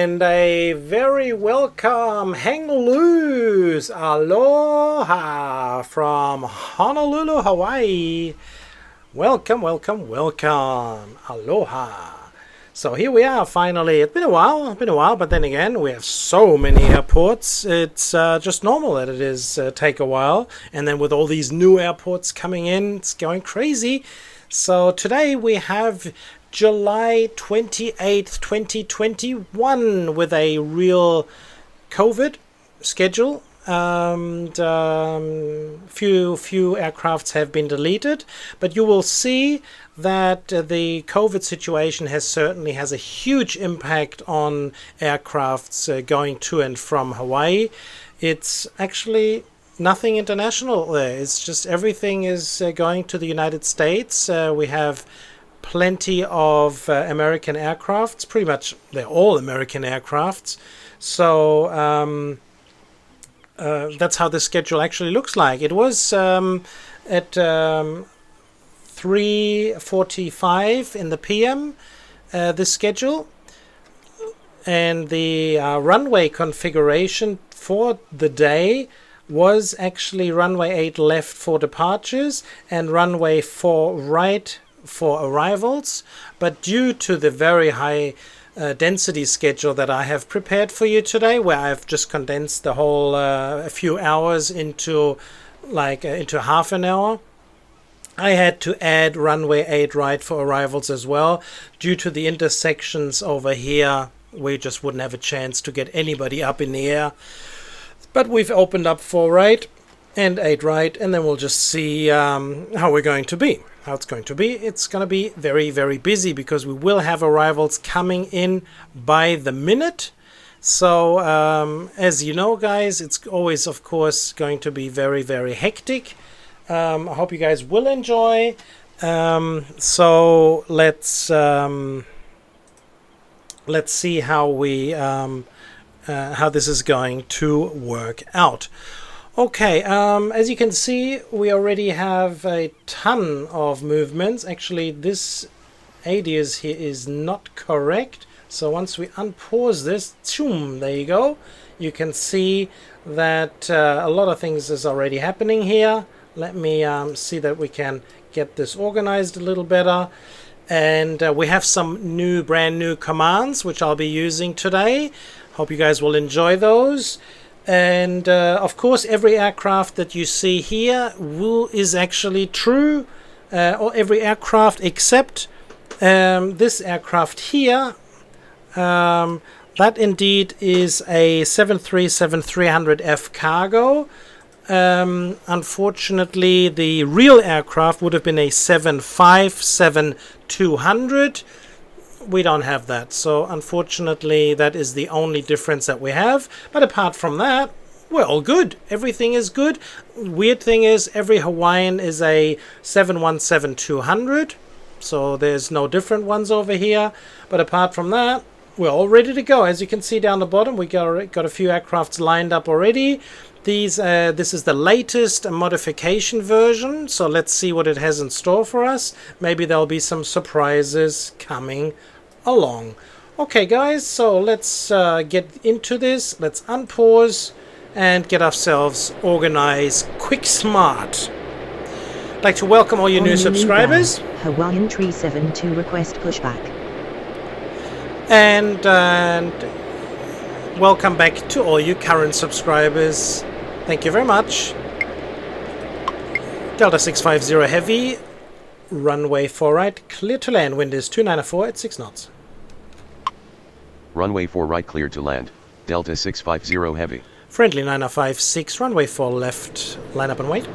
And a very welcome Hang-Loose Aloha from Honolulu, Hawaii. Welcome, welcome, welcome. Aloha. So here we are finally. It's been a while, but then again, we have so many airports. It's just normal that it is take a while. And then with all these new airports coming in, it's going crazy. So today we have July 28th, 2021 with a real COVID schedule. Few aircrafts have been deleted, but you will see that the COVID situation has a huge impact on aircrafts going to and from Hawaii. It's actually nothing international there. It's just everything is going to the United States. We have plenty of American aircrafts. Pretty much they're all American aircrafts. So that's how the schedule actually looks like. It was at 3:45 in the PM, this schedule. And the runway configuration for the day was actually runway 8 left for departures and runway 4 right for arrivals. But due to the very high density schedule that I have prepared for you today, where I've just condensed the whole a few hours into half an hour, I had to add runway 8 right for arrivals as well. Due to the intersections over here, we just wouldn't have a chance to get anybody up in the air. But we've opened up 4 right and 8 right, and then we'll just see how we're going to be. How it's going to be. It's going to be very, very busy because we will have arrivals coming in by the minute. So as you know, guys, it's always, of course, going to be very, very hectic. I hope you guys will enjoy. So let's see how this is going to work out. Okay, as you can see, we already have a ton of movements. Actually, this alias here is not correct. So once we unpause this, choom, there you go. You can see that a lot of things is already happening here. Let me see that we can get this organized a little better. And we have some brand new commands, which I'll be using today. Hope you guys will enjoy those. And of course, every aircraft that you see here is actually true, or every aircraft except this aircraft here. That indeed is a 737-300F cargo. Unfortunately, the real aircraft would have been a 757-200. We don't have that, so unfortunately that is the only difference that we have. But apart from that, we're all good. Everything is good. Weird thing is every Hawaiian is a 717-200, so there's no different ones over here. But apart from that, we're all ready to go. As you can see down the bottom, we got a few aircrafts lined up already. This is the latest modification version, so let's see what it has in store for us. Maybe there'll be some surprises coming along. Okay, guys, so let's get into this. Let's unpause and get ourselves organized quick smart. I'd like to welcome all your new subscribers. Hawaiian Tree 72 request pushback. And welcome back to all you current subscribers. Thank you very much. Delta 650 Heavy, runway 4 right, clear to land. Wind is 294 at 6 knots. Runway 4 right cleared to land. Delta 650 Heavy. Friendly 9056, runway 4 left, line up and wait.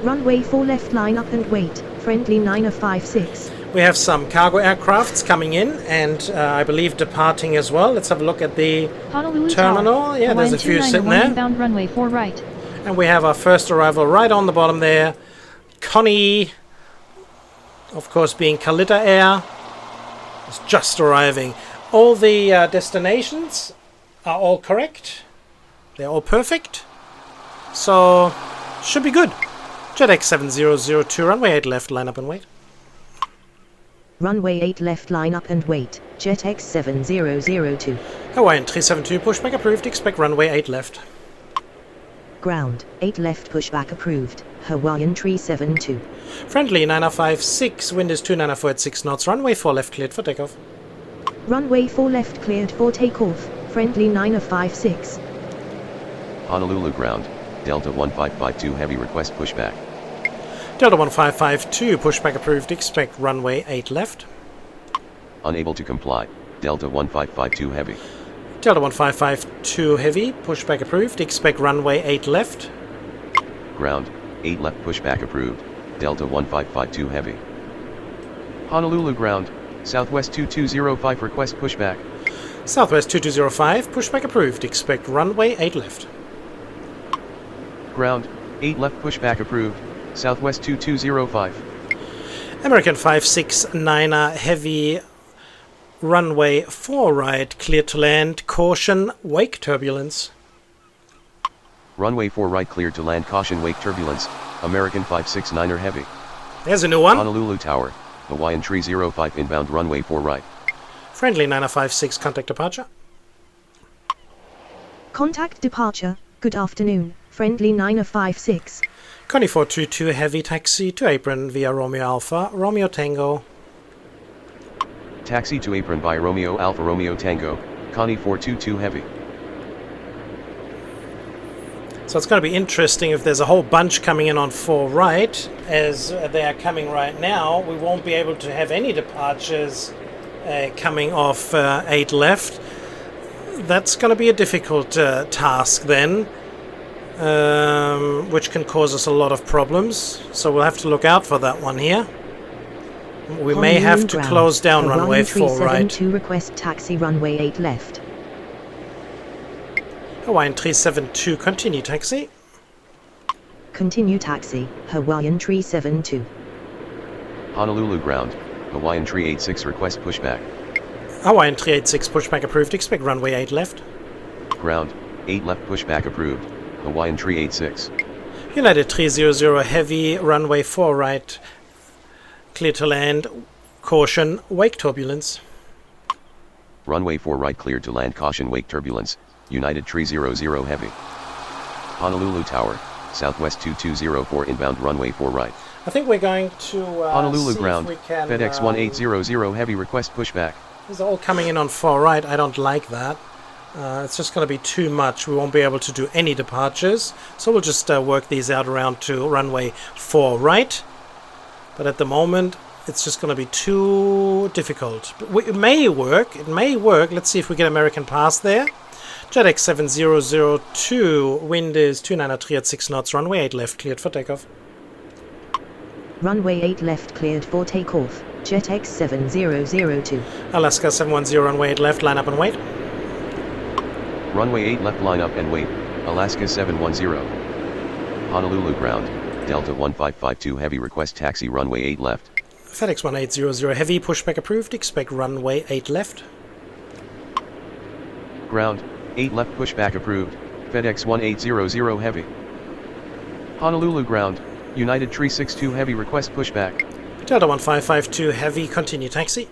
Runway 4 left, line up and wait. Friendly 9056. We have some cargo aircrafts coming in and I believe departing as well. Let's have a look at the Honolulu terminal. Tower. Yeah, there's a few sitting there. Inbound runway 4 right. And we have our first arrival right on the bottom there. Connie, of course, being Kalita Air, is just arriving. All the destinations are all correct. They're all perfect. So, should be good. JetX 7002, runway 8 left, line up and wait. Runway 8 left, line up and wait. Jet X7002. Hawaiian 372, pushback approved, expect runway 8 left. Ground, 8 left pushback approved. Hawaiian 372. Friendly 9056, wind is 294 at 6 knots, runway 4 left cleared for takeoff. Runway 4 left cleared for takeoff. Friendly 9056. Honolulu ground, Delta 1552 heavy request pushback. Delta 1552, pushback approved, expect runway 8 left. Unable to comply, Delta 1552 heavy. Delta 1552 heavy, pushback approved, expect runway 8 left. Ground, 8 left pushback approved, Delta 1552 heavy. Honolulu ground, Southwest 2205 request pushback. Southwest 2205, pushback approved, expect runway 8 left. Ground, 8 left pushback approved, Southwest 2205. American 569er heavy, runway 4 right, clear to land, caution, wake turbulence. Runway 4 right cleared to land, caution wake turbulence, American 569er heavy. There's a new one. Honolulu Tower, Hawaiian 305 inbound runway 4 right. Friendly 9056, contact departure. Contact departure. Good afternoon. Friendly 9056. Connie 422 heavy, taxi to apron via Romeo Alpha, Romeo Tango. Taxi to apron by Romeo Alpha Romeo Tango, Connie 422 heavy. So it's going to be interesting if there's a whole bunch coming in on 4 right, as they are coming right now. We won't be able to have any departures coming off 8 left. That's going to be a difficult task then, which can cause us a lot of problems. So we'll have to look out for that one here. We may have to close down runway 4 right. To request taxi runway 8 left. Hawaiian 372, continue taxi. Continue taxi, Hawaiian 372. Honolulu ground, Hawaiian 386 request pushback. Hawaiian 386, pushback approved, expect runway 8 left. Ground, 8 left pushback approved, Hawaiian 386. United 300 heavy, runway 4 right, clear to land, caution, wake turbulence. Runway 4 right cleared to land, caution wake turbulence, United 300 heavy. Honolulu Tower, Southwest 2204 inbound runway 4 right. I think we're going to Honolulu see ground, if we can, FedEx 1800 heavy request pushback. These are all coming in on 4 right. I don't like that. It's just going to be too much. We won't be able to do any departures. So we'll just work these out around to runway 4 right. But at the moment, it's just going to be too difficult. But it may work. It may work. Let's see if we get American pass there. JetX 7002, wind is 293 at 6 knots, runway 8 left, cleared for takeoff. Runway 8 left cleared for takeoff, JetX 7002. Alaska 710, runway 8 left, line up and wait. Runway 8 left, line up and wait, Alaska 710. Honolulu ground, Delta 1552 heavy request taxi runway 8 left. FedEx 1800 heavy, pushback approved, expect runway 8 left. Ground, 8 left pushback approved, FedEx 1800 heavy. Honolulu ground, United 362 heavy request pushback. Delta 1552 heavy, continue taxi.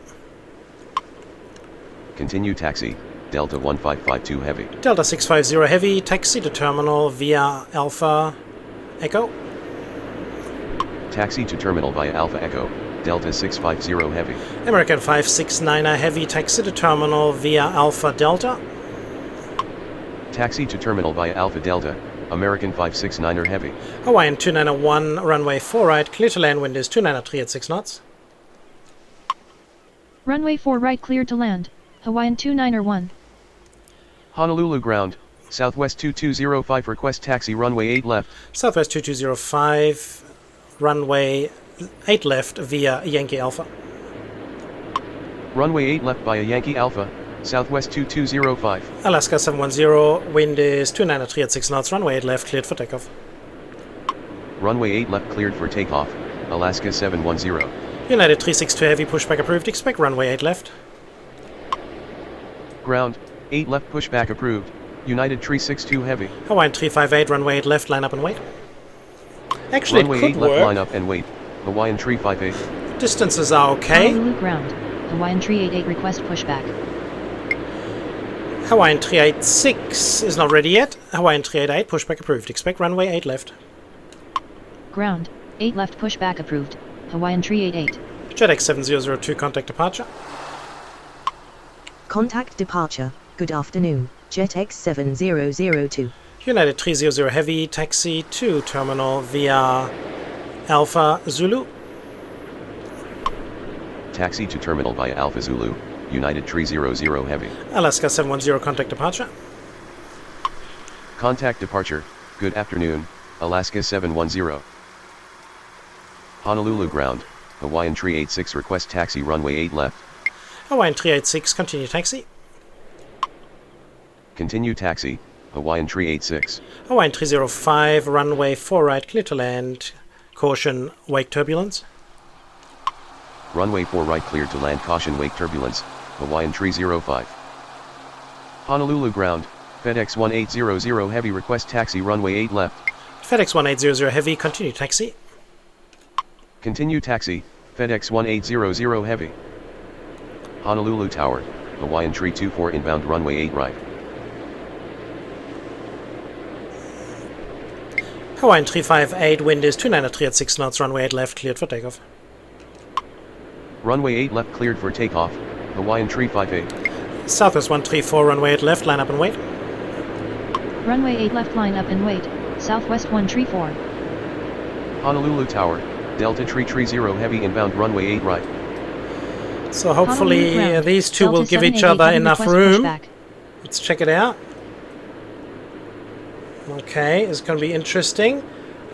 Continue taxi, Delta 1552 heavy. Delta 650 heavy, taxi to terminal via Alpha Echo. Taxi to terminal via Alpha Echo, Delta 650 heavy. American 569er heavy, taxi to terminal via Alpha Delta. Taxi to terminal via Alpha Delta, American 569er heavy. Hawaiian 291, runway 4 right, clear to land, wind is 293 at 6 knots. Runway 4 right cleared to land, Hawaiian 291. Honolulu ground, Southwest 2205 request taxi runway 8 left. Southwest 2205, runway 8 left via Yankee Alpha. Runway 8 left via Yankee Alpha, Southwest 2205. Alaska 710, wind is 293 at 6 knots, runway 8 left, cleared for takeoff. Runway 8 left cleared for takeoff, Alaska 710. United 362 heavy, pushback approved, expect runway 8 left. Ground, 8 left pushback approved, United 362 heavy. Hawaiian 358, runway 8 left, line up and wait. Actually, Runway it could 8 left, work. line up and wait, Hawaiian 358. Distances are okay. Honolulu ground. Hawaiian 388 request pushback. Hawaiian 386 is not ready yet. Hawaiian 388 pushback approved. Expect runway 8 left. Ground. 8 left pushback approved. Hawaiian 388. JetX 7002 contact departure. Contact departure. Good afternoon, JetX 7002. United 300 Heavy, taxi to terminal via Alpha Zulu. Taxi to terminal via Alpha Zulu, United 300 Heavy. Alaska 710 contact departure. Contact departure, good afternoon, Alaska 710. Honolulu ground, Hawaiian 386 request taxi runway 8 left. Hawaiian 386 continue taxi. Continue taxi, Hawaiian 386. Hawaiian 305 runway 4 right clear to land. Caution wake turbulence. Runway 4 right cleared to land, caution wake turbulence, Hawaiian 305. Honolulu ground, FedEx 1800 heavy request taxi runway 8 left. FedEx 1800 heavy continue taxi. Continue taxi, FedEx 1800 heavy. Honolulu Tower, Hawaiian 324 inbound runway 8 right. Hawaiian 358 wind is 293 at 6 knots, runway 8 left cleared for takeoff. Runway 8 left cleared for takeoff, Hawaiian 358. Southwest 134 runway 8 left, line up and wait. Runway 8 left line up and wait. Southwest 134. Honolulu Tower, Delta 330 heavy inbound runway 8 right. So hopefully Honolulu ground. these two Delta will give each 788 other heavy enough request room. pushback. Let's check it out. Okay, it's going to be interesting.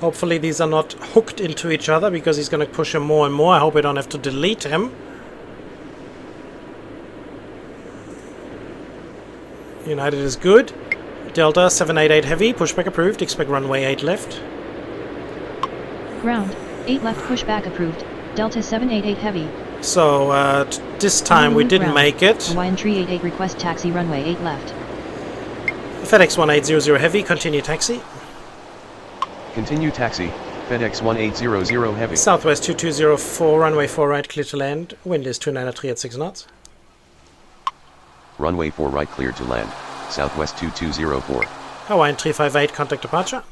Hopefully these are not hooked into each other because he's going to push him more and more. I hope we don't have to delete him. United is good. Delta 788 heavy, pushback approved. Expect runway 8 left. Ground. 8 left pushback approved. Delta 788 heavy. So this time we Honolulu didn't ground. make it. Hawaiian 388 request taxi runway 8 left. FedEx 1800 heavy, continue taxi. Continue taxi, FedEx 1800 heavy. Southwest 2204, runway 4 right, clear to land. Wind is 293 at 6 knots. Runway 4 right cleared to land, Southwest 2204. Hawaiian 358, contact departure.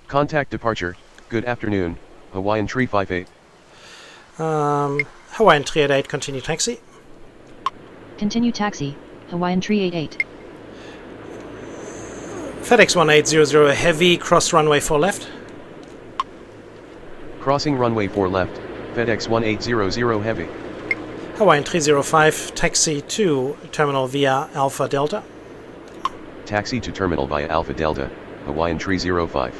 Contact departure, good afternoon, Hawaiian 358. Hawaiian 388, continue taxi. Continue taxi. Hawaiian 388. FedEx 1800 heavy, cross runway 4 left. Crossing runway 4 left, FedEx 1800 heavy. Hawaiian 305, taxi to terminal via Alpha Delta. Taxi to terminal via Alpha Delta, Hawaiian 305.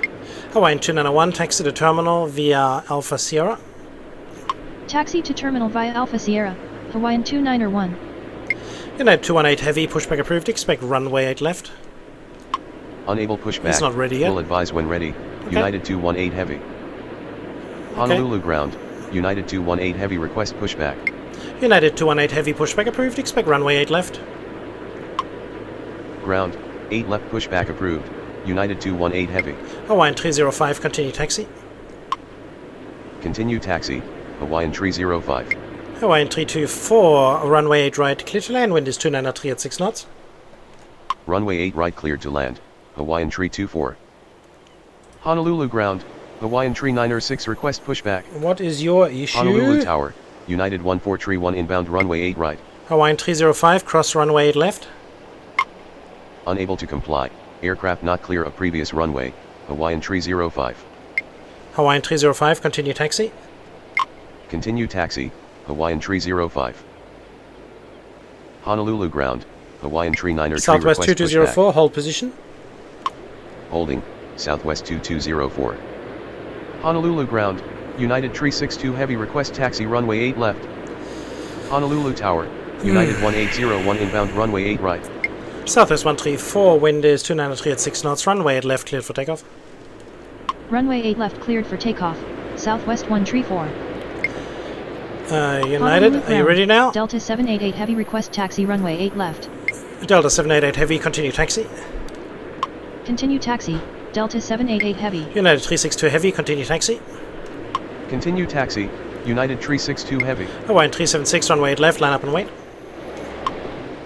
Hawaiian 291, taxi to terminal via Alpha Sierra. Taxi to terminal via Alpha Sierra. Hawaiian 291. United 218 heavy, pushback approved. Expect runway 8 left. Unable pushback. It's not ready yet. Will advise when ready. Okay. United 218 heavy. Honolulu ground, United 218 heavy request pushback. United 218 heavy, pushback approved. Expect runway 8 left. Ground, 8 left pushback approved. United 218 heavy. Hawaiian 305, continue taxi. Continue taxi, Hawaiian 305. Hawaiian 324, runway 8 right, clear to land. Wind is 293 at 6 knots. Runway 8 right cleared to land, Hawaiian 324. Honolulu ground, Hawaiian 396 request pushback. What is your issue? Honolulu Tower, United 1431 inbound runway 8 right. Hawaiian 305, cross runway 8 left. Unable to comply, aircraft not clear of previous runway, Hawaiian 305. Hawaiian 305, continue taxi. Continue taxi, Hawaiian 305. Honolulu ground, Hawaiian 393 Southwest request 2204, hold position. pushback. Holding, Southwest 2204. Honolulu ground, United 362 heavy request taxi runway 8 left. Honolulu Tower, United 1801 inbound runway 8 right. Southwest 134, wind is 293 at 6 knots, runway 8 left, cleared for takeoff. Runway 8 left cleared for takeoff. Southwest 134. United, Honolulu are you ground. ready now? Delta 788 heavy request taxi runway 8 left. Delta 788 heavy, continue taxi. Continue taxi. Delta 788 heavy. United 362 heavy, continue taxi. Continue taxi, United Tree 62 Heavy. Hawaiian 376, runway 8 left, line up and wait.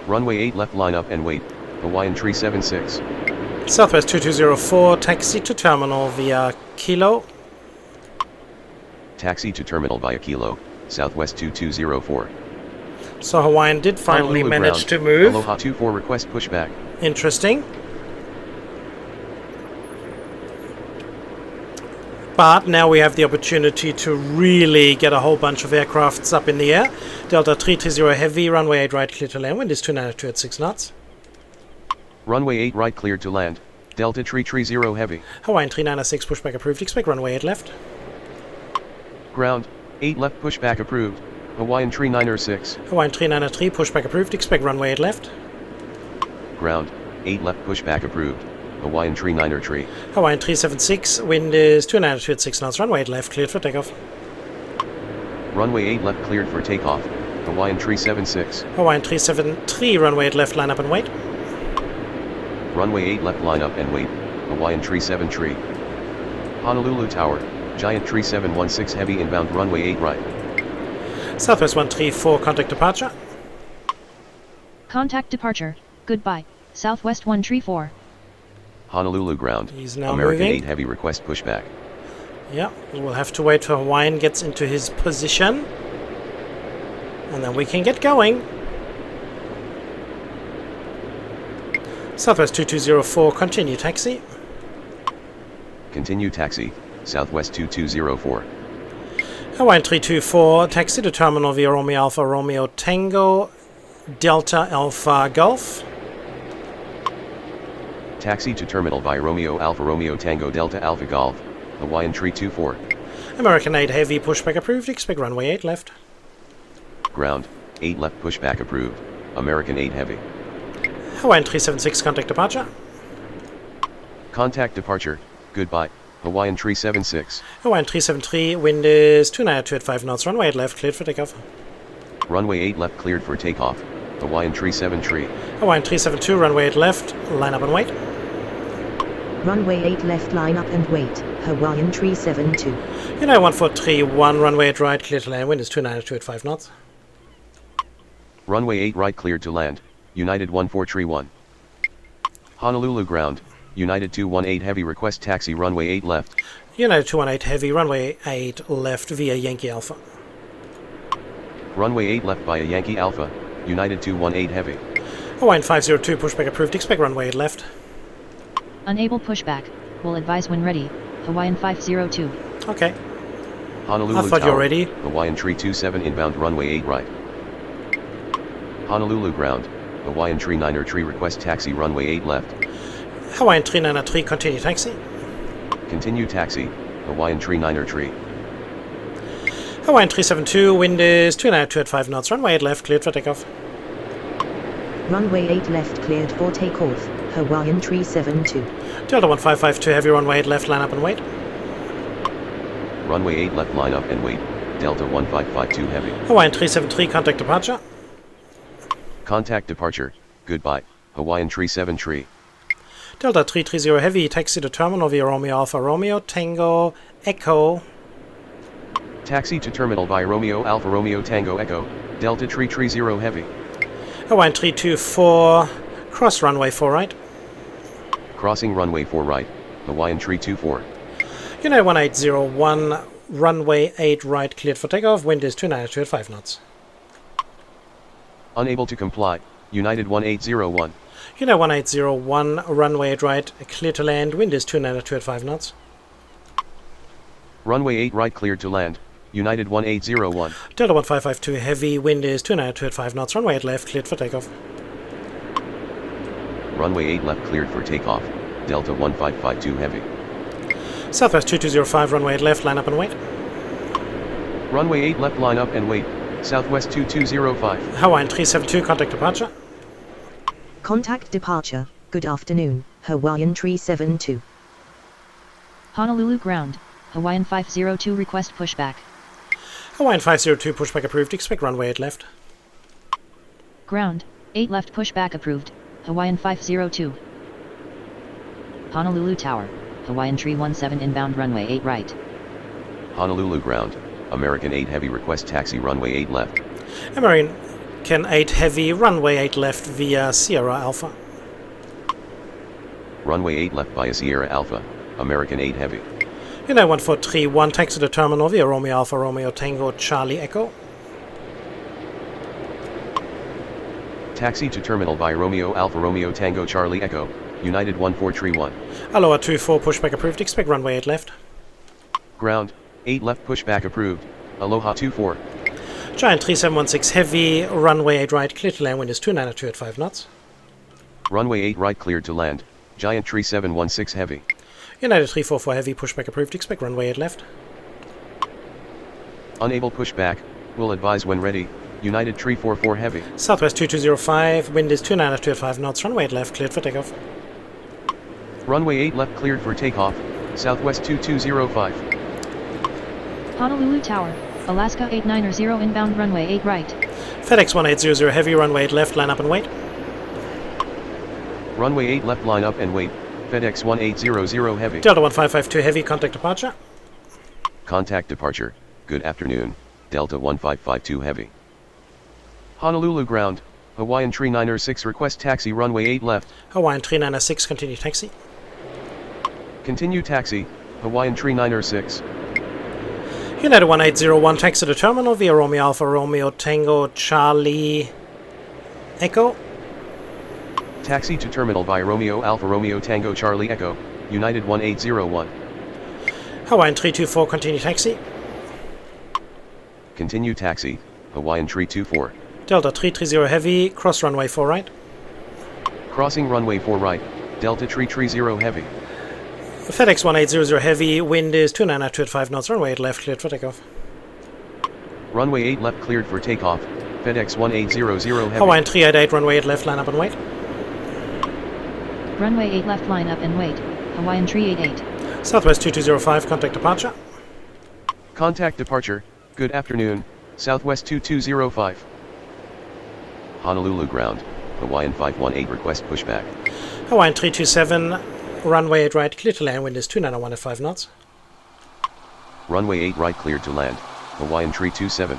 Runway 8 left, line up and wait. Hawaiian Tree 76. Southwest 2204, taxi to terminal via Kilo. Taxi to terminal via Kilo, Southwest 2204. So Hawaiian did finally Honolulu manage ground. to move. Aloha 24 request pushback. Interesting. But now we have the opportunity to really get a whole bunch of aircrafts up in the air. Delta 330 Heavy, runway 8 right, clear to land. Wind is 292 at 6 knots. Runway 8 right cleared to land. Delta 330 Heavy. Hawaiian 396, pushback approved. Expect runway 8 left. Ground, 8 left pushback approved. Hawaiian Tree 906. Hawaiian 393, pushback approved. Expect runway 8 left. Ground, 8 left pushback approved. Hawaiian Tree 903. Hawaiian 376, wind is 292 at 6 knots. Runway 8 left, cleared for takeoff. Runway 8 left cleared for takeoff. Hawaiian Tree 76. Hawaiian 373, runway 8 left, line up and wait. Runway 8 left line up and wait. Hawaiian Tree 73. Honolulu Tower, Giant Tree 716 Heavy inbound runway 8 right. Southwest 134, contact departure. Contact departure. Goodbye. Southwest 134. Honolulu ground. He's now American moving. 8 Heavy request pushback. Yeah, we'll have to wait till Hawaiian gets into his position. And then we can get going. Southwest 2204, continue taxi. Continue taxi, Southwest 2204. Hawaiian 324, taxi to terminal via Romeo Alpha Romeo Tango Delta Alpha Golf. Taxi to terminal via Romeo Alpha Romeo Tango Delta Alpha Golf, Hawaiian Tree 24. American 8 Heavy, pushback approved. Expect runway 8 left. Ground, 8 left pushback approved. American 8 Heavy. Hawaiian 376, contact departure. Contact departure, goodbye. Hawaiian Tree 76. Hawaiian 373, wind is 292 at 5 knots. Runway 8 left, cleared for takeoff. Runway 8 left cleared for takeoff. Hawaiian Tree 73. Hawaiian 372, runway 8 left, line up and wait. Runway 8 left, line up and wait. Hawaiian Tree 72. United 1431, runway 8 right, clear to land. Wind is 292 at 5 knots. Runway 8 right cleared to land. United 1431. Honolulu ground. United 218 Heavy request taxi runway 8 left. United 218 Heavy, runway 8 left via Yankee Alpha. Runway 8 left via Yankee Alpha. United 218 Heavy. Hawaiian 502, pushback approved. Expect runway 8 left. Unable pushback. Will advise when ready. Hawaiian 502. Okay. Honolulu I thought you Tower, were ready. Hawaiian Tree 27 inbound runway 8 right. Honolulu ground. Hawaiian Tree 903 request taxi runway 8 left. Hawaiian 393, continue taxi. Continue taxi. Hawaiian Tree 903. Hawaiian 372, wind is 292 at 5 knots. Runway 8 left, cleared for takeoff. Runway 8 left, cleared for takeoff. Hawaiian Tree 72. Delta 1552 Heavy, runway 8 left, line up and wait. Runway 8 left line up and wait. Delta 1552 Heavy. Hawaiian 373, contact departure. Contact departure. Goodbye. Hawaiian Tree 73. Delta 330 Heavy, taxi to terminal via Romeo Alpha Romeo Tango Echo. Taxi to terminal by Romeo Alpha Romeo Tango Echo. Delta 330 Heavy. Hawaiian 324, cross runway 4 right. Crossing runway 4 right. Hawaiian Tree 24. United 1801, runway 8 right, cleared for takeoff. Wind is 292 at 5 knots. Unable to comply. United 1801. United 1801, runway 8 right, clear to land. Wind is 292 at 5 knots. Runway 8 right cleared to land. United 1801. Delta 1552 Heavy, wind is 292 at 5 knots. Runway 8 left, cleared for takeoff. Runway 8 left cleared for takeoff. Delta 1552 Heavy. Southwest 2205, runway 8 left, line up and wait. Runway 8 left line up and wait. Southwest 2205. Hawaiian 372, contact departure. Contact departure. Good afternoon. Hawaiian Tree 72. Honolulu ground. Hawaiian 502 request pushback. Hawaiian 502, pushback approved. Expect runway 8 left. Ground. 8 left pushback approved. Hawaiian 502. Honolulu Tower. Hawaiian Tree 17 inbound runway 8 right. Honolulu ground. American 8 Heavy request taxi runway 8 left. American 8 Heavy, runway 8 left via Sierra Alpha. Runway 8 left via Sierra Alpha, American 8 Heavy. United 1431, taxi to terminal via Romeo Alpha Romeo Tango Charlie Echo. Taxi to terminal by Romeo Alpha Romeo Tango Charlie Echo, United 1431. Aloha 24, pushback approved, expect runway 8 left. Ground, 8 left pushback approved, Aloha 24. Giant 3716 Heavy, runway 8 right, clear to land, wind is 292 at 5 knots. Runway 8 right cleared to land, Giant 3716 Heavy. United 344 Heavy, pushback approved, expect runway 8 left. Unable pushback, will advise when ready, United 344 Heavy. Southwest 2205, wind is 292 at 5 knots, runway 8 left, cleared for takeoff. Runway 8 left cleared for takeoff, Southwest 2205. Honolulu Tower, Alaska 890 inbound runway 8 right. FedEx 1800 Heavy, runway 8 left, line up and wait. Runway 8 left line up and wait, FedEx 1800 Heavy. Delta 1552 Heavy, contact departure. Contact departure, good afternoon, Delta 1552 Heavy. Honolulu ground, Hawaiian Tree 906 request taxi runway 8 left. Hawaiian 3906, continue taxi. Continue taxi, Hawaiian Tree 906. United 1801, taxi to terminal via Romeo Alpha Romeo Tango Charlie Echo. Taxi to terminal by Romeo Alpha Romeo Tango Charlie Echo, United 1801. Hawaiian 324, continue taxi. Continue taxi, Hawaiian Tree 24. Delta 330 Heavy, cross runway 4 right. Crossing runway 4 right, Delta Tree 30 Heavy. FedEx 1800 Heavy, wind is 292 at 5 knots, runway 8 left, cleared for takeoff. Runway 8 left cleared for takeoff, FedEx 1800 Heavy. Hawaiian 388, runway 8 left, line up and wait. Runway 8 left line up and wait, Hawaiian 388. Southwest 2205, contact departure. Contact departure, good afternoon, Southwest 2205. Honolulu ground, Hawaiian 518 request pushback. Hawaiian 327, runway 8 right, clear to land, wind is 291 at 5 knots. Runway 8 right cleared to land, Hawaiian Tree 27.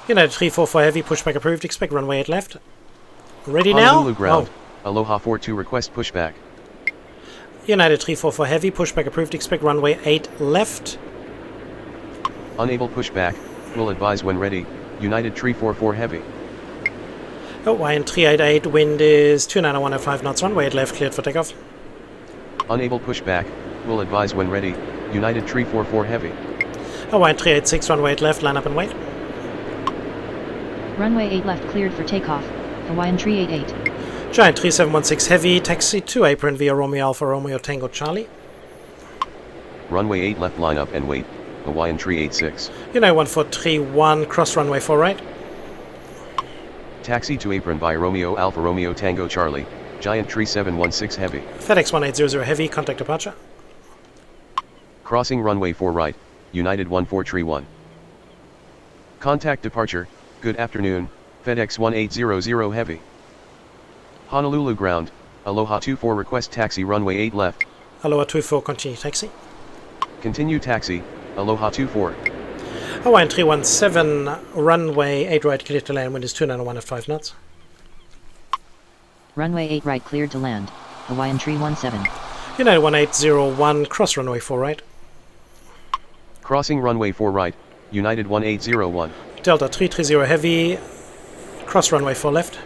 United 344 Heavy, pushback approved, expect runway 8 left. Ready Honolulu now? ground, Aloha 42 request pushback. United 344 Heavy, pushback approved, expect runway 8 left. Unable pushback, will advise when ready, United 344 Heavy. Hawaiian 388, wind is 291 at 5 knots, runway 8 left, cleared for takeoff. Unable pushback, will advise when ready, United 344 Heavy. Hawaiian 386, runway 8 left, line up and wait. Runway 8 left cleared for takeoff, Hawaiian 388. Giant 3716 Heavy, taxi to apron via Romeo Alpha Romeo Tango Charlie. Runway 8 left line up and wait, Hawaiian 386. United 1431, cross runway 4 right. Taxi to apron by Romeo Alpha Romeo Tango Charlie, Giant Tree 716 Heavy. FedEx 1800 Heavy, contact departure. Crossing runway 4 right, United 1431. Contact departure, good afternoon, FedEx 1800 Heavy. Honolulu ground, Aloha 24 request taxi runway 8 left. Aloha 24, continue taxi. Continue taxi, Aloha 24. Hawaiian 317, runway 8 right, clear to land, wind is 291 at 5 knots. Runway 8 right cleared to land, Hawaiian 317. United 1801, cross runway 4 right. Crossing runway 4 right, United 1801. Delta 330 Heavy, cross runway 4 left.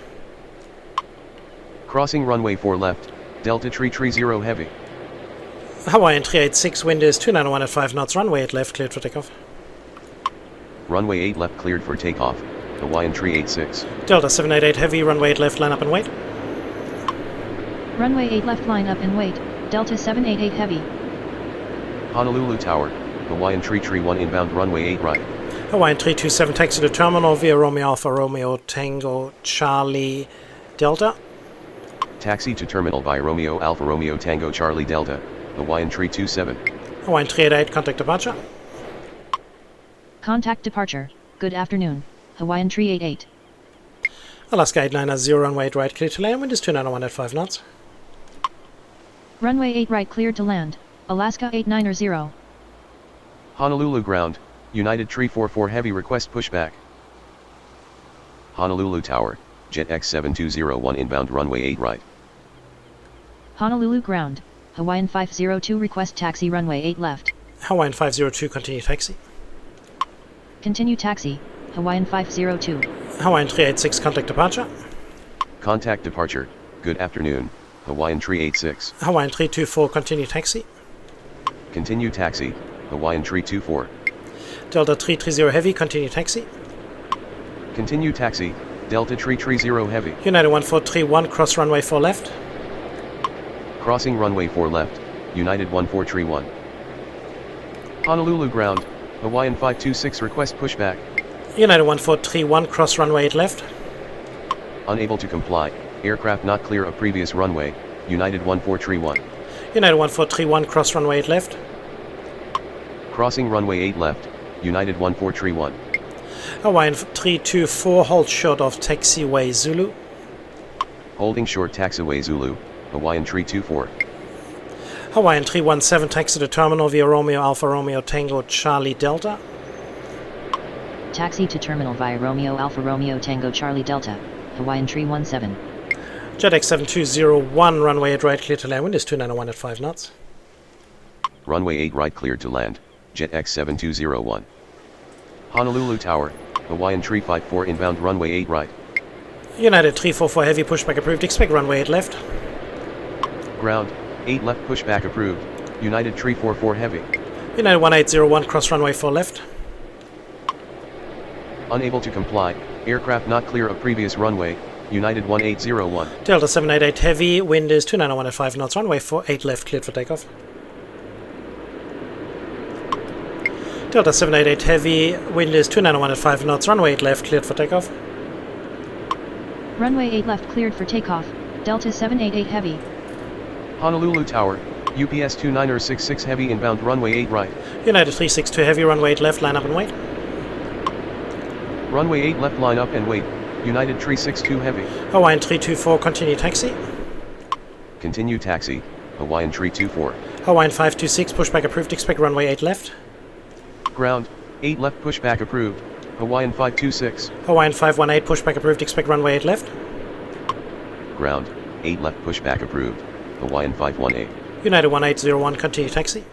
Crossing runway 4 left, Delta Tree 30 Heavy. Hawaiian 386, wind is 291 at 5 knots, runway 8 left, cleared for takeoff. Runway 8 left cleared for takeoff, Hawaiian 386. Delta 788 Heavy, runway 8 left, line up and wait. Runway 8 left line up and wait, Delta 788 Heavy. Honolulu Tower, Hawaiian Tree 1 inbound runway 8 right. Hawaiian 327, taxi to terminal via Romeo Alpha Romeo Tango Charlie Delta. Taxi to terminal by Romeo Alpha Romeo Tango Charlie Delta, Hawaiian Tree 27. Hawaiian 388, contact departure. Contact departure, good afternoon, Hawaiian 388. Alaska 890, runway 8 right, clear to land, wind is 291 at 5 knots. Runway 8 right cleared to land, Alaska 890. Honolulu ground, United Tree 44 Heavy request pushback. Honolulu Tower, Jet X7201 inbound runway 8 right. Honolulu Ground, Hawaiian 502 request taxi runway 8 left. Hawaiian 502 continue taxi. Continue taxi, Hawaiian 502. Hawaiian 386 contact departure. Contact departure, good afternoon, Hawaiian 386. Hawaiian 324 continue taxi. Continue taxi, Hawaiian 324. Delta 330 heavy continue taxi. Continue taxi, Delta 330 heavy. United 1431 cross runway 4 left. Crossing runway 4 left, United 1431. Honolulu Ground, Hawaiian 526 request pushback. United 1431 cross runway 8 left. Unable to comply, aircraft not clear of previous runway, United 1431. United 1431 cross runway 8 left. Crossing runway 8 left, United 1431. Hawaiian 324 hold short of taxiway Zulu. Holding short taxiway Zulu, Hawaiian 324. Hawaiian 317 taxi to terminal via Romeo Alpha Romeo Tango Charlie Delta. Taxi to terminal via Romeo Alpha Romeo Tango Charlie Delta, Hawaiian 317. Jet X7201 runway 8 right clear to land, wind is 291 at 5 knots. Runway 8 right cleared to land, Jet X7201. Honolulu Tower, Hawaiian 354 inbound runway 8 right. United 344 heavy pushback approved, expect runway 8 left. Ground, 8 left pushback approved, United 344 heavy. United 1801 cross runway 4 left. Unable to comply, aircraft not clear of previous runway, United 1801. Delta 788 heavy, wind is 291 at 5 knots, runway 8 left cleared for takeoff. Delta 788 heavy, wind is 291 at 5 knots, runway 8 left cleared for takeoff. Runway 8 left cleared for takeoff, Delta 788 heavy. Honolulu Tower, UPS 2966 heavy inbound runway 8 right. United 362 heavy, runway 8 left, line up and wait. Runway 8 left line up and wait, United 362 heavy. Hawaiian 324 continue taxi. Continue taxi, Hawaiian 324. Hawaiian 526 pushback approved, expect runway 8 left. Ground, 8 left pushback approved, Hawaiian 526. Hawaiian 518 pushback approved, expect runway 8 left. Ground, 8 left pushback approved, Hawaiian 518. United 1801 continue taxi.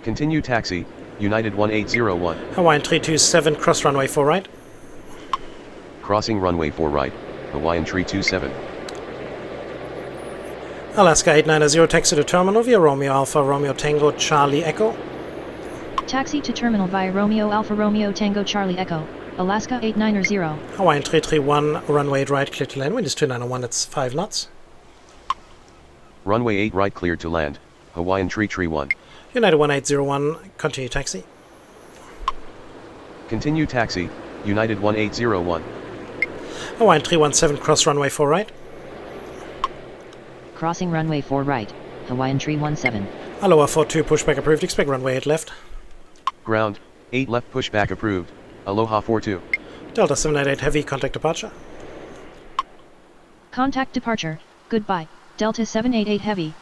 Continue taxi, United 1801. Hawaiian 327 cross runway 4 right. Crossing runway 4 right, Hawaiian 327. Alaska 890 taxi to terminal via Romeo Alpha Romeo Tango Charlie Echo. Taxi to terminal via Romeo Alpha Romeo Tango Charlie Echo, Alaska 890. Hawaiian 331 runway 8 right clear to land, wind is 291 at 5 knots. Runway 8 right cleared to land, Hawaiian 331. United 1801 continue taxi. Continue taxi, United 1801. Hawaiian 317 cross runway 4 right. Crossing runway 4 right, Hawaiian 317. Aloha 42 pushback approved, expect runway 8 left. Ground, 8 left pushback approved, Aloha 42. Delta 788 heavy contact departure. Contact departure, goodbye, Delta 788 heavy.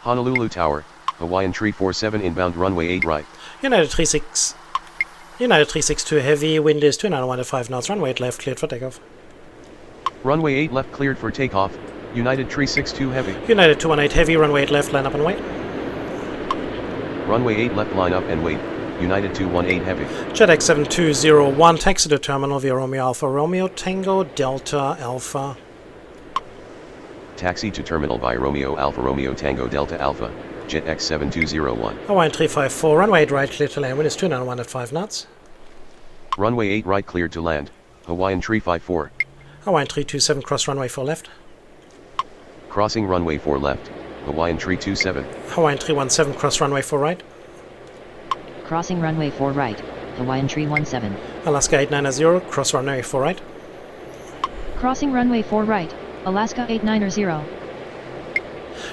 Honolulu Tower, Hawaiian 347 inbound runway 8 right. United 362 heavy, wind is 291 at 5 knots, runway 8 left cleared for takeoff. Runway 8 left cleared for takeoff, United 362 heavy. United 218 heavy, runway 8 left, line up and wait. Runway 8 left line up and wait, United 218 heavy. Jet X7201 taxi to terminal via Romeo Alpha Romeo Tango Delta Alpha. Taxi to terminal by Romeo Alpha Romeo Tango Delta Alpha, Jet X7201. Hawaiian 354 runway 8 right clear to land, wind is 291 at 5 knots. Runway 8 right cleared to land, Hawaiian 354. Hawaiian 327 cross runway 4 left. Crossing runway 4 left, Hawaiian 327. Hawaiian 317 cross runway 4 right. Crossing runway 4 right, Hawaiian 317. Alaska 890 cross runway 4 right. Crossing runway 4 right, Alaska 890.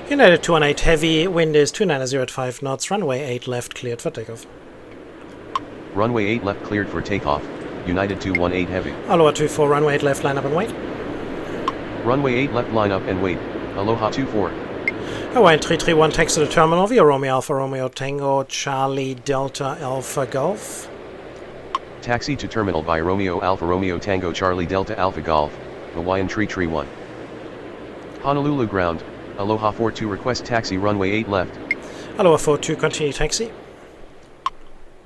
United 218 heavy, wind is 290 at 5 knots, runway 8 left cleared for takeoff. Runway 8 left cleared for takeoff, United 218 heavy. Aloha 24 runway 8 left line up and wait. Runway 8 left line up and wait, Aloha 24. Hawaiian 331, taxi to terminal via Romeo Alpha Romeo Tango Charlie Delta Alpha Golf. Taxi to terminal by Romeo Alpha Romeo Tango Charlie Delta Alpha Golf, Hawaiian Tree 1. Honolulu ground, Aloha 42 request taxi runway 8 left. Aloha 42, continue taxi.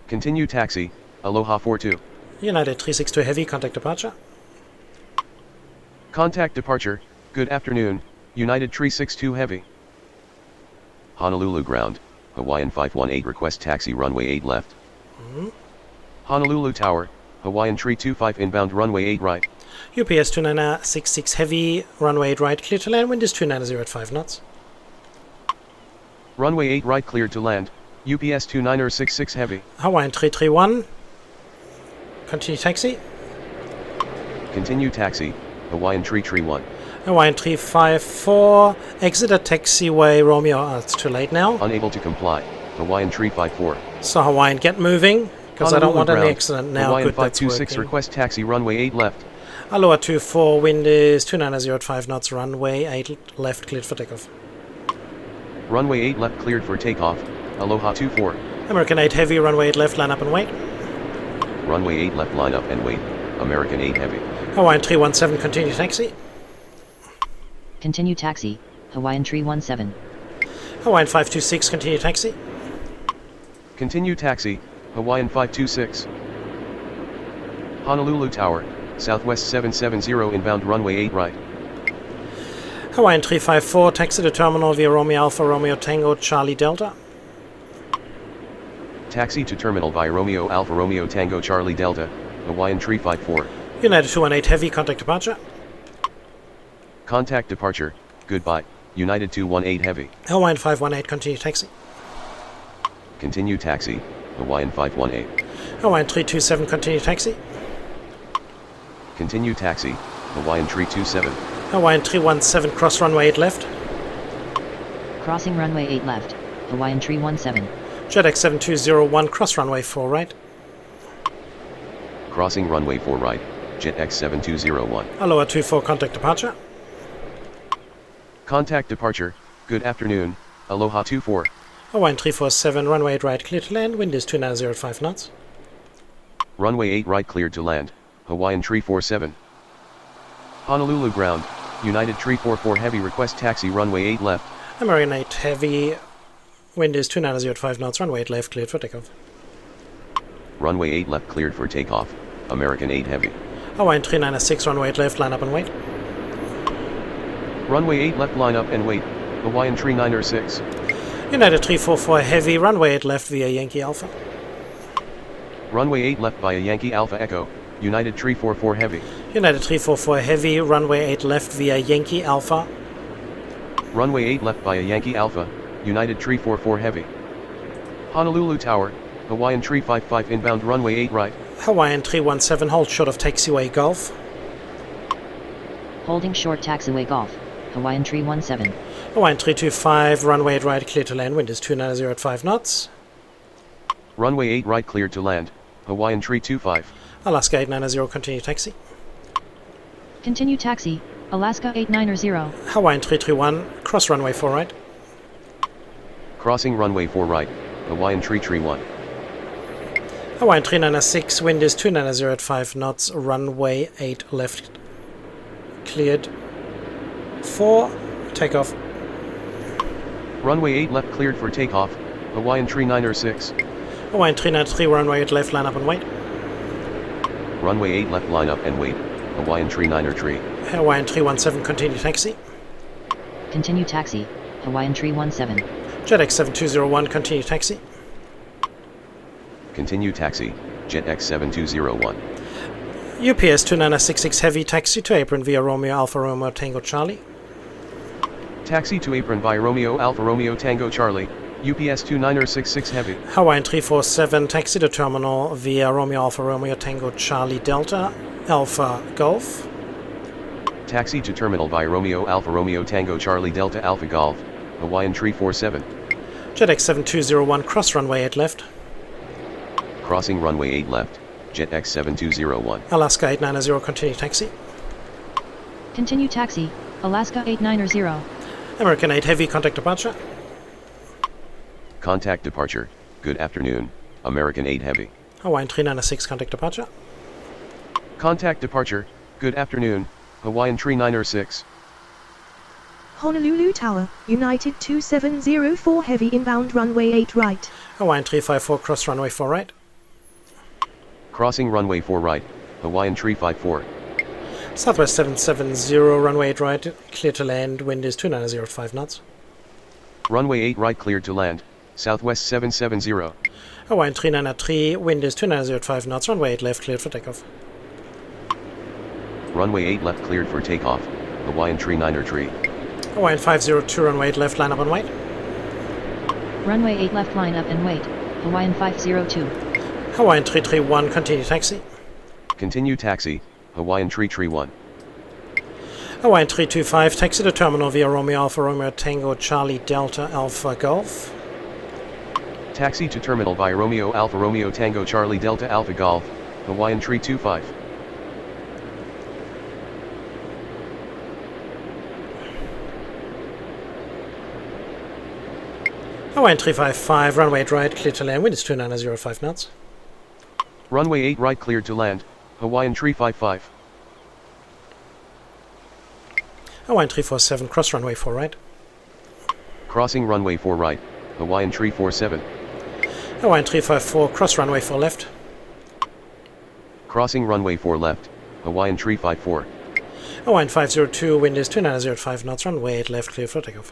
Continue taxi, Aloha 42. United 362 heavy, contact departure. Contact departure, good afternoon, United Tree 62 heavy. Honolulu ground, Hawaiian 518 request taxi runway 8 left. Honolulu Tower, Hawaiian Tree 25 inbound runway 8 right. UPS 2966 heavy, runway 8 right, clear to land, wind is 290 at 5 knots. Runway 8 right cleared to land, UPS 2966 heavy. Hawaiian 331, continue taxi. Continue taxi, Hawaiian Tree 1. Hawaiian 354, exit at taxiway Romeo, it's too late now. Unable to comply, Hawaiian Tree 54. So Hawaiian, get moving, because I don't want ground, any accident now. Hawaiian Good, that's 526 working. request taxi runway 8 left. Aloha 24, wind is 290 at 5 knots, runway 8 left, cleared for takeoff. Runway 8 left cleared for takeoff, Aloha 24. American 8 heavy, runway 8 left, line up and wait. Runway 8 left line up and wait, American 8 heavy. Hawaiian 317, continue taxi. Continue taxi, Hawaiian Tree 17. Hawaiian 526, continue taxi. Continue taxi, Hawaiian 526. Honolulu Tower, Southwest 770 inbound runway 8 right. Hawaiian 354, taxi to terminal via Romeo Alpha Romeo Tango Charlie Delta. Taxi to terminal by Romeo Alpha Romeo Tango Charlie Delta, Hawaiian Tree 54. United 218 heavy, contact departure. Contact departure, goodbye, United 218 heavy. Hawaiian 518, continue taxi. Continue taxi, Hawaiian 518. Hawaiian 327, continue taxi. Continue taxi, Hawaiian Tree 27. Hawaiian 317, cross runway 8 left. Crossing runway 8 left, Hawaiian Tree 17. JetX 7201, cross runway 4 right. Crossing runway 4 right, JetX 7201. Aloha 24, contact departure. Contact departure, good afternoon, Aloha 24. Hawaiian 347, runway 8 right, clear to land, wind is 290 at 5 knots. Runway 8 right cleared to land, Hawaiian Tree 47. Honolulu ground, United Tree 44 heavy request taxi runway 8 left. American 8 heavy, wind is 290 at 5 knots, runway 8 left, cleared for takeoff. Runway 8 left cleared for takeoff, American 8 heavy. Hawaiian 396, runway 8 left, line up and wait. Runway 8 left line up and wait, Hawaiian Tree 906. United 344 heavy, runway 8 left via Yankee Alpha. Runway 8 left via Yankee Alpha Echo, United Tree 44 heavy. United 344 heavy, runway 8 left via Yankee Alpha. Runway 8 left via Yankee Alpha, United Tree 44 heavy. Honolulu Tower, Hawaiian Tree 55 inbound runway 8 right. Hawaiian 317, hold short of taxiway Golf. Holding short taxiway Golf, Hawaiian Tree 17. Hawaiian 325, runway 8 right, clear to land, wind is 290 at 5 knots. Runway 8 right cleared to land, Hawaiian Tree 25. Alaska 890, continue taxi. Continue taxi, Alaska 890. Hawaiian 331, cross runway 4 right. Crossing runway 4 right, Hawaiian Tree 1. Hawaiian 396, wind is 290 at 5 knots, runway 8 left, cleared for takeoff. Runway 8 left cleared for takeoff, Hawaiian Tree 906. Hawaiian 393, runway 8 left, line up and wait. Runway 8 left line up and wait, Hawaiian Tree 903. Hawaiian 317, continue taxi. Continue taxi, Hawaiian Tree 17. JetX 7201, continue taxi. Continue taxi, JetX 7201. UPS 2966 heavy, taxi to apron via Romeo Alpha Romeo Tango Charlie. Taxi to apron by Romeo Alpha Romeo Tango Charlie, UPS 2966 heavy. Hawaiian 347, taxi to terminal via Romeo Alpha Romeo Tango Charlie Delta Alpha Golf. Taxi to terminal by Romeo Alpha Romeo Tango Charlie Delta Alpha Golf, Hawaiian Tree 47. JetX 7201, cross runway 8 left. Crossing runway 8 left, JetX 7201. Alaska 890, continue taxi. Continue taxi, Alaska 890. American 8 Heavy, contact departure. Contact departure, good afternoon, American 8 Heavy. Hawaiian 396, contact departure. Contact departure, good afternoon, Hawaiian 396. Honolulu Tower, United 2704 Heavy inbound runway 8 right. Hawaiian 354, cross runway 4 right. Crossing runway 4 right, Hawaiian 354. Southwest 770, runway 8 right, clear to land, wind is 290 at 5 knots. Runway 8 right cleared to land, Southwest 770. Hawaiian 393, wind is 290 at 5 knots, runway 8 left cleared for takeoff. Runway 8 left cleared for takeoff, Hawaiian 393. Hawaiian 502, runway 8 left, line up and wait. Runway 8 left, line up and wait. Hawaiian 502. Hawaiian 331, continue taxi. Continue taxi, Hawaiian 331. Hawaiian 325, taxi to terminal via Romeo Alpha Romeo Tango Charlie Delta Alpha Golf. Taxi to terminal via Romeo Alpha Romeo Tango Charlie Delta Alpha Golf, Hawaiian 325. Hawaiian 355, runway 8 right, clear to land, wind is 290 at 5 knots. Runway 8 right cleared to land, Hawaiian 355. Hawaiian 347, cross runway 4 right. Crossing runway 4 right, Hawaiian 347. Hawaiian 354, cross runway 4 left. Crossing runway 4 left, Hawaiian 354. Hawaiian 502, wind is 290 at 5 knots, runway 8 left, clear for takeoff.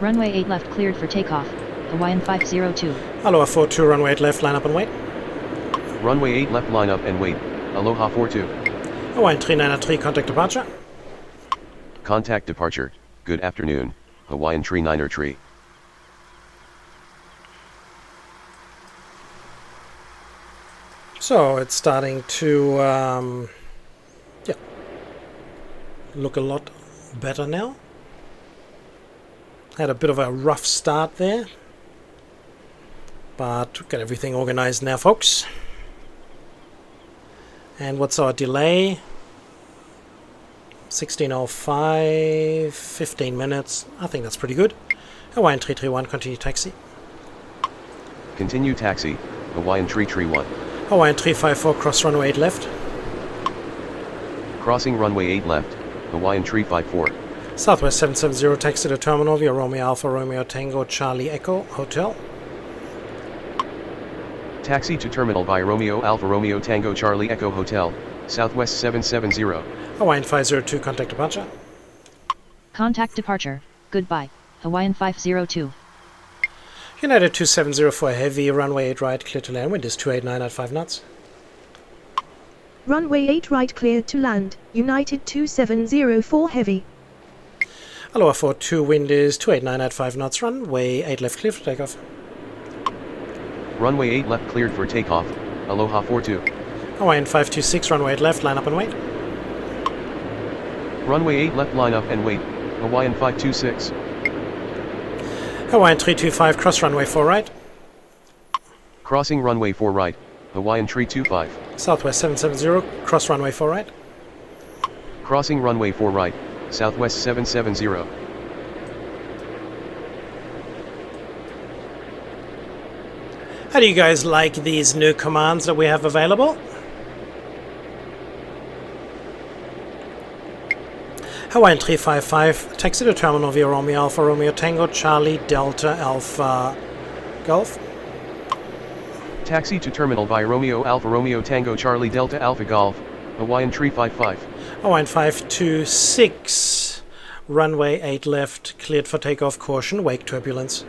Runway 8 left cleared for takeoff. Hawaiian 502. Aloha 42, runway 8 left, line up and wait. Runway 8 left line up and wait, Aloha 42. Hawaiian 393, contact departure. Contact departure, good afternoon, Hawaiian 393. So it's starting to look a lot better now. Had a bit of a rough start there, but got everything organized now, folks. And what's our delay? 16:05, 15 minutes. I think that's pretty good. Hawaiian 331, continue taxi. Continue taxi, Hawaiian 331. Hawaiian 354, cross runway 8 left. Crossing runway 8 left, Hawaiian 354. Southwest 770, taxi to terminal via Romeo Alpha Romeo Tango Charlie Echo Hotel. Taxi to terminal via Romeo Alpha Romeo Tango Charlie Echo Hotel, Southwest 770. Hawaiian 502, contact departure. Contact departure. Goodbye. Hawaiian 502. United 270 for heavy, runway 8 right, clear to land, wind is 289 at 5 knots. Runway 8 right cleared to land, United 2704 Heavy. Aloha 42, wind is 289 at 5 knots, runway 8 left clear for takeoff. Runway 8 left cleared for takeoff, Aloha 42. Hawaiian 526, runway 8 left, line up and wait. Runway 8 left line up and wait, Hawaiian 526. Hawaiian 325, cross runway 4 right. Crossing runway 4 right, Hawaiian 325. Southwest 770, cross runway 4 right. Crossing runway 4 right, Southwest 770. How do you guys like these new commands that we have available? Hawaiian 355, taxi to terminal via Romeo Alpha Romeo Tango Charlie Delta Alpha Golf. Taxi to terminal via Romeo Alpha Romeo Tango Charlie Delta Alpha Golf, Hawaiian 355. Hawaiian 526, runway 8 left, cleared for takeoff, caution, wake turbulence.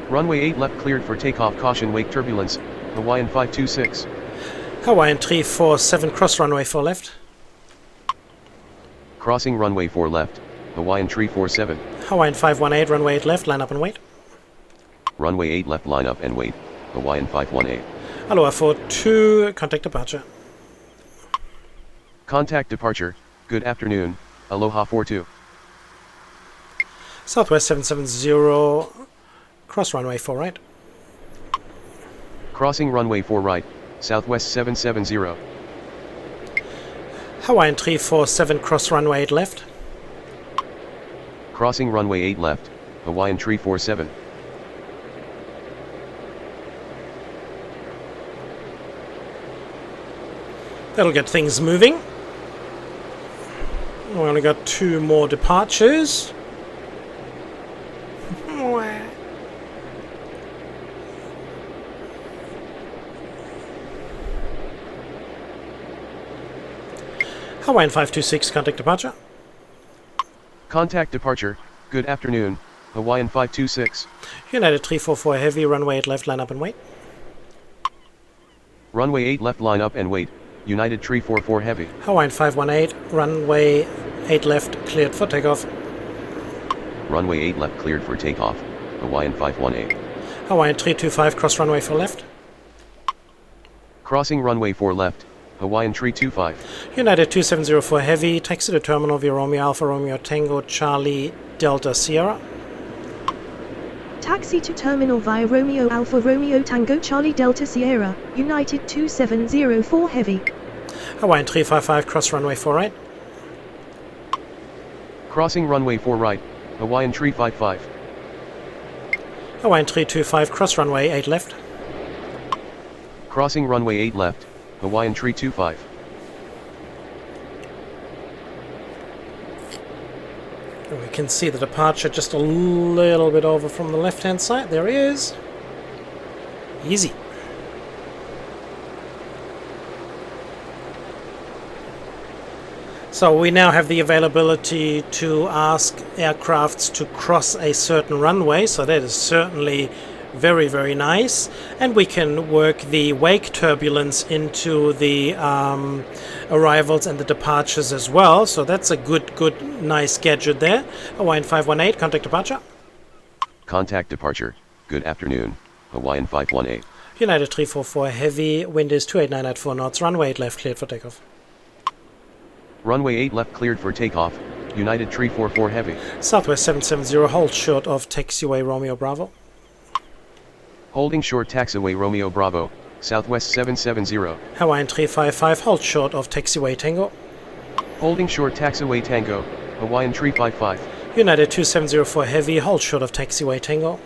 Runway 8 left cleared for takeoff, caution, wake turbulence, Hawaiian 526. Hawaiian 347, cross runway 4 left. Crossing runway 4 left, Hawaiian 347. Hawaiian 518, runway 8 left, line up and wait. Runway 8 left line up and wait, Hawaiian 518. Aloha 42, contact departure. Contact departure, good afternoon, Aloha 42. Southwest 770, cross runway 4 right. Crossing runway 4 right, Southwest 770. Hawaiian 347, cross runway 8 left. Crossing runway 8 left, Hawaiian tree 47. That'll get things moving. We only got 2 more departures. Hawaiian 526, contact departure. Contact departure, good afternoon, Hawaiian 526. United 344 Heavy, runway 8 left, line up and wait. Runway 8 left, line up and wait, United 344 Heavy. Hawaiian 518, runway 8 left, cleared for takeoff. Runway 8 left cleared for takeoff, Hawaiian 518. Hawaiian 325, cross runway 4 left. Crossing runway 4 left, Hawaiian 325. United 2704 Heavy, taxi to terminal via Romeo Alpha Romeo Tango Charlie Delta Sierra. Taxi to terminal via Romeo Alpha Romeo Tango Charlie Delta Sierra, United 2704 Heavy. Hawaiian 355, cross runway 4 right. Crossing runway 4 right, Hawaiian 355. Hawaiian 325, cross runway 8 left. Crossing runway 8 left, Hawaiian 325. And we can see the departure just a little bit over from the left hand side. There he is. Easy. So we now have the availability to ask aircrafts to cross a certain runway, so that is certainly very, very nice. And we can work the wake turbulence into the arrivals and the departures as well, so that's a good, nice gadget there. Hawaiian 518, contact departure. Contact departure, good afternoon, Hawaiian 518. United 344 Heavy, wind is 289 at 4 knots, runway 8 left, cleared for takeoff. Runway 8 left cleared for takeoff, United 344 Heavy. Southwest 770, hold short of taxiway Romeo Bravo. Holding short taxiway Romeo Bravo, Southwest 770. Hawaiian 355, hold short of taxiway Tango. Holding short taxiway Tango, Hawaiian 355. United 2704 Heavy, hold short of taxiway Tango.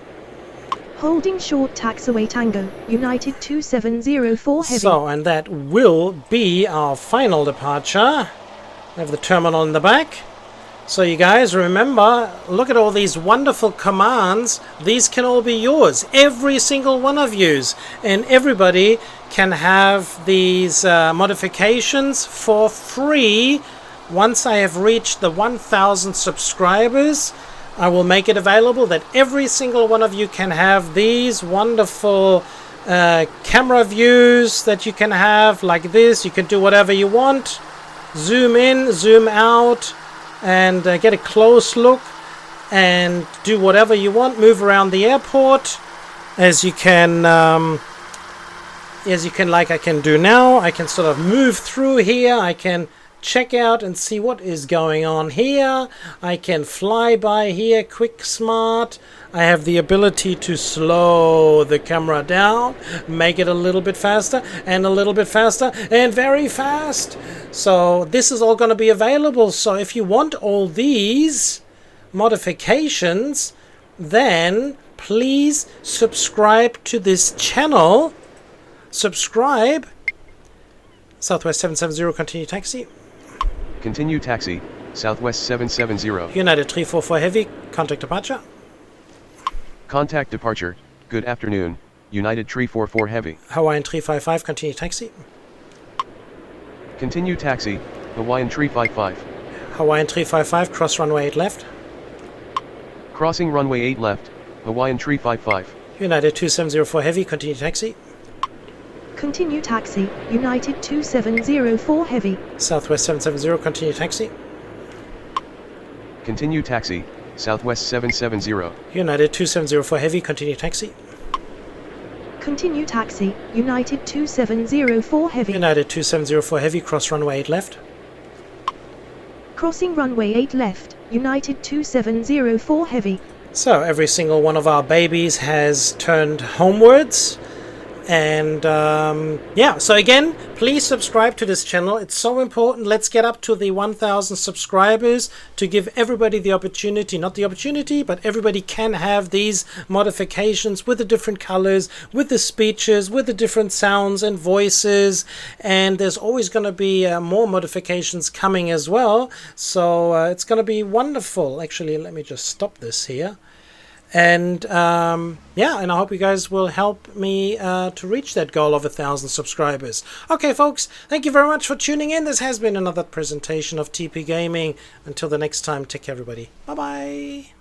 Holding short taxiway Tango, United 2704 Heavy. So, and that will be our final departure. We have the terminal in the back. So you guys remember, look at all these wonderful commands. These can all be yours, every single one of yous. And everybody can have these modifications for free. Once I have reached the 1,000 subscribers, I will make it available that every single one of you can have these wonderful camera views that you can have like this. You can do whatever you want. Zoom in, zoom out, and get a close look and do whatever you want. Move around the airport as you can like I can do now. I can sort of move through here. I can check out and see what is going on here. I can fly by here, quick smart. I have the ability to slow the camera down, make it a little bit faster and a little bit faster and very fast. So this is all going to be available. So if you want all these modifications, then please subscribe to this channel. Subscribe. Southwest 770, continue taxi. Continue taxi, Southwest 770. United 344 Heavy, contact departure. Contact departure, good afternoon, United 344 Heavy. Hawaiian 355, continue taxi. Continue taxi, Hawaiian 355. Hawaiian 355, cross runway 8 left. Crossing runway 8 left, Hawaiian 355. United 2704 Heavy, continue taxi. Continue taxi, United 2704 Heavy. Southwest 770, continue taxi. Continue taxi, Southwest 770. United 2704 Heavy, continue taxi. Continue taxi, United 2704 Heavy. United 2704 Heavy, cross runway 8 left. Crossing runway 8 left, United 2704 Heavy. So every single one of our babies has turned homewards. And yeah, so again, please subscribe to this channel. It's so important. Let's get up to the 1,000 subscribers to give everybody the opportunity, not the opportunity, but everybody can have these modifications with the different colors, with the speeches, with the different sounds and voices. And there's always going to be more modifications coming as well. So it's going to be wonderful. Actually, let me just stop this here. And yeah, and I hope you guys will help me to reach that goal of 1,000 subscribers. Okay, folks, thank you very much for tuning in. This has been another presentation of TP Gaming. Until the next time, take care, everybody. Bye-bye.